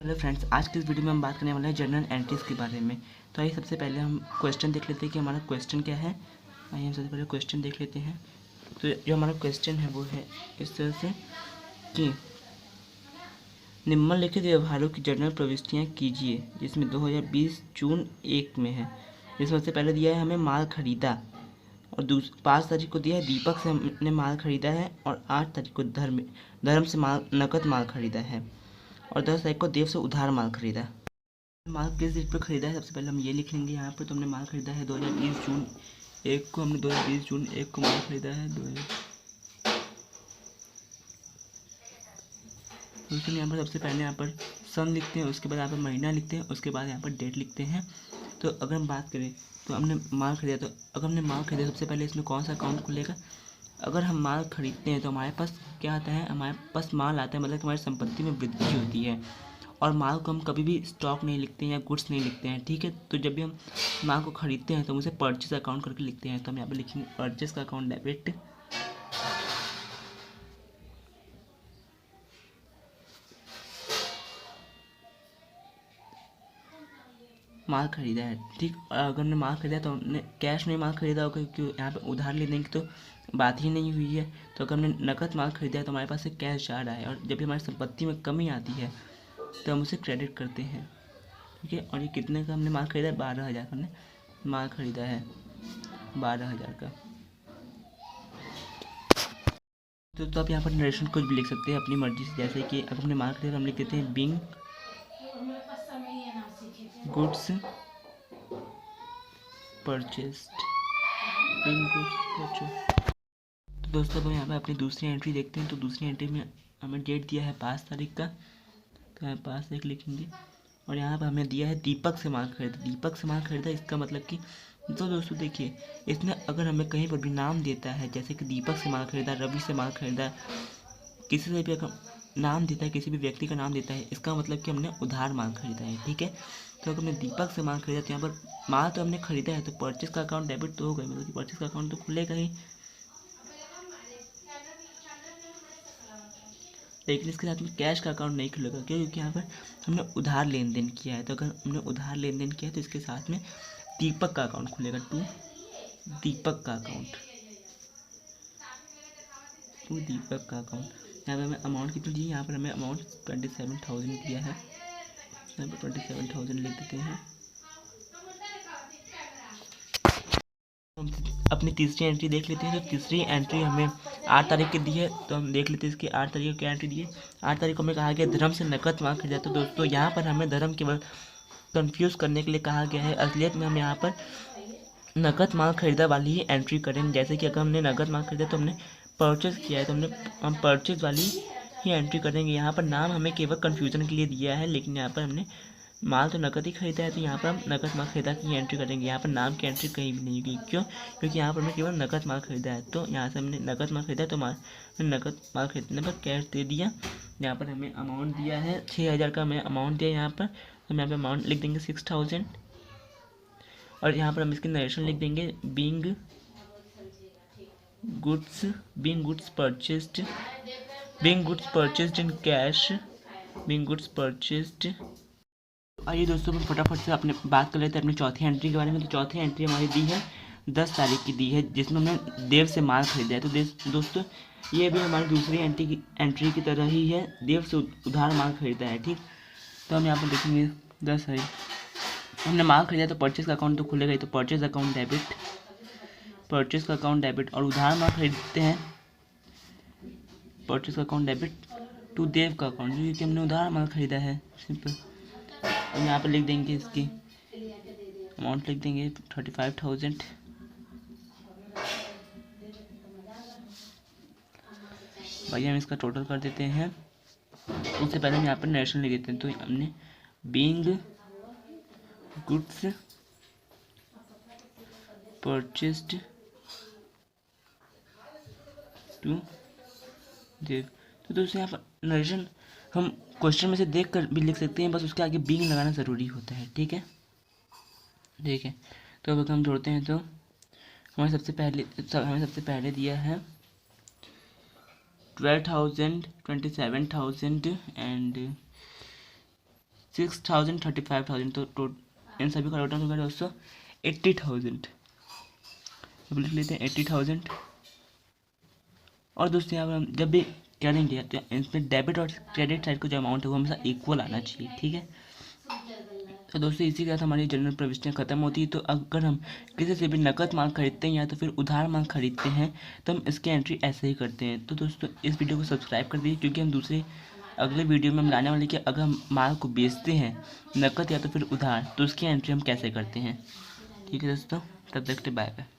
Hello friends, आज की इस वीडियो में हम बात करने वाले हैं जर्नल एंट्रीज़ के बारे में। तो आइए सबसे पहले हम क्वेश्चन देख लेते हैं कि हमारा क्वेश्चन क्या है। आइए हम सबसे पहले क्वेश्चन देख लेते हैं। तो जो हमारा क्वेश्चन है वो है इस तरह से कि निम्नलिखित व्यवहारों की जर्नल प्रविष्टियाँ कीजिए, जिसमें 2020 जून 1 में है। जिसमें सबसे पहले दिया है हमें माल खरीदा, और 5 तारीख को दिया है दीपक से हमने माल खरीदा है, और 8 तारीख को धर्म से नकद माल खरीदा है, और 10 तारीख को देव से उधार माल खरीदा। माल किस डेट पर खरीदा है, सबसे पहले हम ये लिख लेंगे यहाँ पर। तो हमने माल खरीदा है 2020 जून 1 को, हमने 2020 जून 1 को माल खरीदा है। दोस्तों यहाँ पर सबसे पहले यहाँ पर सन लिखते हैं, उसके बाद यहाँ पर महीना लिखते हैं, उसके बाद यहाँ पर डेट लिखते हैं। तो अगर हम बात करें तो हमने माल खरीदा, तो अगर हमने माल खरीदा सबसे पहले इसमें कौन सा अकाउंट खुलेगा। अगर हम माल खरीदते हैं तो हमारे पास क्या आता है, हमारे पास माल आता है, मतलब कि हमारी संपत्ति में वृद्धि होती है। और माल को हम कभी भी स्टॉक नहीं लिखते हैं या गुड्स नहीं लिखते हैं, ठीक है। तो जब भी हम माल को खरीदते हैं तो हम उसे परचेस अकाउंट करके लिखते हैं। तो हम यहाँ पे लिखेंगे परचेस का अकाउंट डेबिट, माल खरीदा है, ठीक। और अगर हमने माल खरीदा तो हमने कैश में माल खरीदा होगा, क्योंकि यहाँ पे उधार लेने की तो बात ही नहीं हुई है। तो अगर हमने नकद माल खरीदा है तो हमारे पास से कैश जा रहा है, और जब भी हमारी संपत्ति में कमी आती है तो हम उसे क्रेडिट करते हैं, ठीक है। और ये कितने का हमने माल खरीदा है, 12,000 का हमने माल खरीदा है, 12,000 का। तो आप यहाँ पर नरेशन कुछ भी लिख सकते हैं अपनी मर्जी से, जैसे कि अगर हमने माल खरीदा हम लिख देते हैं Bing goods purchased, Bing goods purchased. तो दोस्तों अब हम यहाँ पर अपनी दूसरी एंट्री देखते हैं। तो दूसरी एंट्री में हमें डेट दिया है 5 तारीख का, तो यहाँ 5 तारीख लिखेंगे। और यहाँ पर हमें दिया है दीपक से माल खरीदा, दीपक से माल खरीदा, इसका मतलब कि तो दोस्तों देखिए, इसमें अगर हमें कहीं पर भी नाम देता है, जैसे कि दीपक से माल खरीदा, रवि से माल खरीदा, किसी से भी अगर नाम देता है, किसी भी व्यक्ति का नाम देता है, इसका मतलब कि हमने उधार माल खरीदा है, ठीक है। तो अगर हमने दीपक से माल खरीदा तो यहाँ पर माल तो हमने खरीदा है, तो परचेस का अकाउंट डेबिट तो होगा, मतलब कि परचेस का अकाउंट तो खुलेगा ही, लेकिन इसके साथ में कैश का अकाउंट नहीं खुलेगा। क्यों? क्योंकि यहाँ पर हमने उधार लेन देन किया है। तो अगर हमने उधार लेन देन किया है तो इसके साथ में दीपक का अकाउंट खुलेगा, टू दीपक का अकाउंट, टू दीपक का अकाउंट। यहाँ पर हमें अमाउंट कितनी दी है, यहाँ पर हमें अमाउंट 27,000 दिया है, यहाँ पर 27,000 लिख देते हैं। हम अपनी तीसरी एंट्री देख लेते हैं। तो तीसरी एंट्री हमें 8 तारीख की दी है, तो हम देख लेते हैं इसकी 8 तारीख को क्या एंट्री दी है। 8 तारीख को हमें कहा गया धर्म से नकद माल खरीदा। तो दोस्तों यहाँ पर हमें धर्म केवल कंफ्यूज करने के लिए कहा गया है, असलियत में हम यहाँ पर नकद माल खरीदा वाली ही एंट्री करेंगे। जैसे कि अगर हमने नकद माल खरीदा तो हमने परचेज़ किया है, तो हम परचेज़ वाली ही एंट्री करेंगे। यहाँ पर नाम हमें केवल कन्फ्यूजन के लिए दिया है, लेकिन यहाँ पर हमने माल तो नकद ही खरीदा है, तो यहाँ पर हम नकद माल खरीदा की एंट्री करेंगे। यहाँ पर नाम की एंट्री कहीं भी नहीं होगी। क्यों? क्योंकि यहाँ पर हमने केवल नकद माल खरीदा है, तो यहाँ से हमने नकद माल खरीदा, तो नकद माल खरीदने पर कैश दे दिया। यहाँ पर हमें अमाउंट दिया है 6,000 का, हमें अमाउंट दिया यहाँ पर, तो हम यहाँ पर अमाउंट लिख देंगे 6,000। और यहाँ पर हम इसकी नरेशन लिख देंगे being goods purchased in cash, being goods purchased. आइए दोस्तों हम फटाफट से अपने बात कर लेते हैं अपनी चौथी एंट्री के बारे में। तो चौथी एंट्री हमारी दी है 10 तारीख की दी है, जिसमें हमने देव से माल खरीदा है। तो दोस्तों ये भी हमारी दूसरी एंट्री की तरह ही है, देव से उधार माल खरीदा है, ठीक। तो हम यहाँ पर देखेंगे 10 तारीख हमने माल खरीदा, तो परचेज का अकाउंट तो खुलेगा ही, तो परचेज अकाउंट डेबिट, परचेज का अकाउंट डेबिट। और उधार माल खरीदते हैं, परचेज का अकाउंट डेबिट टू देव का अकाउंट, क्योंकि हमने उधार माल खरीदा है, सिंपल। तो यहाँ पर लिख देंगे इसकी अमाउंट, लिख देंगे 35,000। भाई हम इसका टोटल कर देते हैं। उससे पहले हम यहाँ पर नरेशन लिख देते हैं। तो हमने बीइंग गुड्स परचेस्ड टू देव। तो दोस्तों यहाँ पर नरेशन हम क्वेश्चन में से देख कर भी लिख सकते हैं, बस उसके आगे बीइंग लगाना ज़रूरी होता है, ठीक है, ठीक है। तो अब हम जोड़ते हैं, तो हमें सबसे पहले दिया है 12,000, 27,000 एंड 6000, 35,000, तो इन सभी का टोटल होगा दोस्तों 80,000। तो लिख लेते हैं 80,000। और दोस्तों यहाँ पर हम जब भी करेंगे तो इसमें डेबिट और क्रेडिट साइड का जो अमाउंट है वो हमेशा इक्वल आना चाहिए, ठीक है। तो दोस्तों इसी के साथ हमारी जनरल प्रविष्टियाँ खत्म होती है। तो अगर हम किसी से भी नकद माल खरीदते हैं या तो फिर उधार माल खरीदते हैं तो हम इसकी एंट्री ऐसे ही करते हैं। तो दोस्तों इस वीडियो को सब्सक्राइब कर दीजिए, क्योंकि हम दूसरे अगले वीडियो में हम लाने वाले कि अगर हम माल को बेचते हैं नकद या तो फिर उधार तो उसकी एंट्री हम कैसे करते हैं। ठीक है दोस्तों, तब तक के बाय बाय।